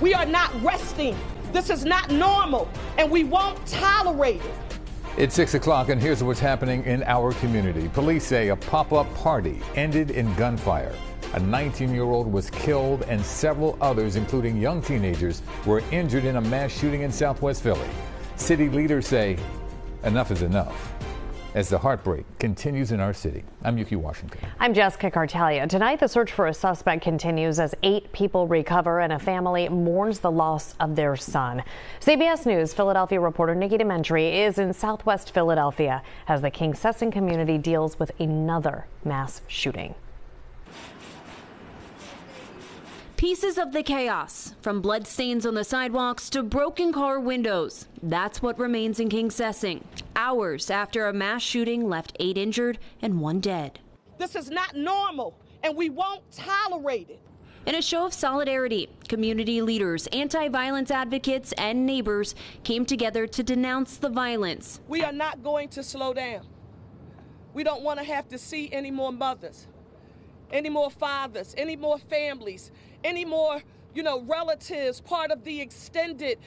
We are not resting. This is not normal, and we won't tolerate it. It's 6 o'clock, and here's what's happening in our community. Police say a pop-up party ended in gunfire. A 19-year-old was killed, and several others, including young teenagers, were injured in a mass shooting in Southwest Philly. City leaders say enough is enough as the heartbreak continues in our city. I'm Yuki Washington. I'm Jessica Cartalia. Tonight, the search for a suspect continues as 8 people recover and a family mourns the loss of their son. CBS News Philadelphia reporter Nikki Dementri is in Southwest Philadelphia as the Kingsessing community deals with another mass shooting. Pieces of the chaos, from bloodstains on the sidewalks to broken car windows. That's what remains in Kingsessing, hours after a mass shooting left 8 injured and 1 dead. This is not normal, and we won't tolerate it. In a show of solidarity, community leaders, anti-violence advocates, and neighbors came together to denounce the violence. We are not going to slow down. We don't want to have to see any more mothers, any more fathers, any more families, any more, relatives, part of the extended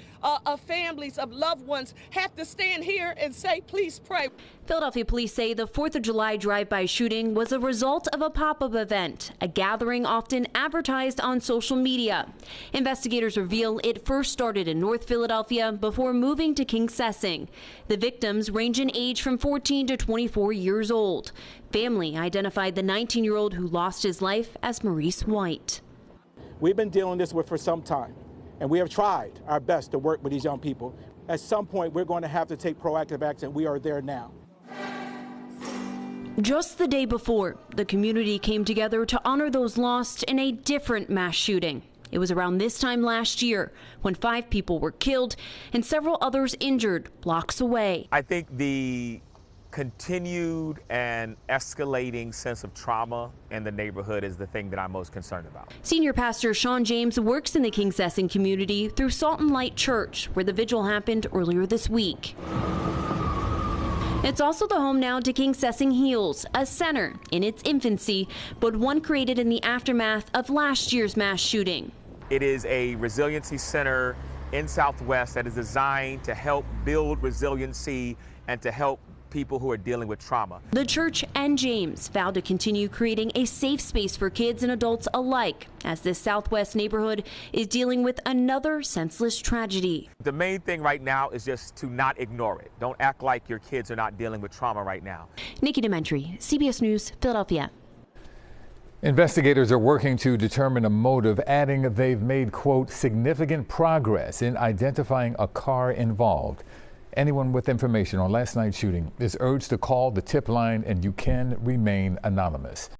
families of loved ones have to stand here and say, please pray. Philadelphia police say the 4th of July drive-by shooting was a result of a pop-up event, a gathering often advertised on social media. Investigators reveal it first started in North Philadelphia before moving to Kingsessing. The victims range in age from 14 to 24 years old. Family identified the 19-year-old who lost his life as Maurice White. We've been dealing this with for some time, and we have tried our best to work with these young people. At some point, we're going to have to take proactive action. We are there now. Just the day before, the community came together to honor those lost in a different mass shooting. It was around this time last year when 5 people were killed and several others injured blocks away. I think the continued and escalating sense of trauma in the neighborhood is the thing that I'm most concerned about. Senior pastor Sean James works in the Kingsessing community through Salt and Light Church, where the vigil happened earlier this week. It's also the home now to Kingsessing Heals, a center in its infancy, but one created in the aftermath of last year's mass shooting. It is a resiliency center in Southwest that is designed to help build resiliency and to help people who are dealing with trauma. The church and James vowed to continue creating a safe space for kids and adults alike as this Southwest neighborhood is dealing with another senseless tragedy. The main thing right now is just to not ignore it. Don't act like your kids are not dealing with trauma right now. Nikki Dementri, CBS News, Philadelphia. Investigators are working to determine a motive, adding they've made, quote, significant progress in identifying a car involved. Anyone with information on last night's shooting is urged to call the tip line, and you can remain anonymous.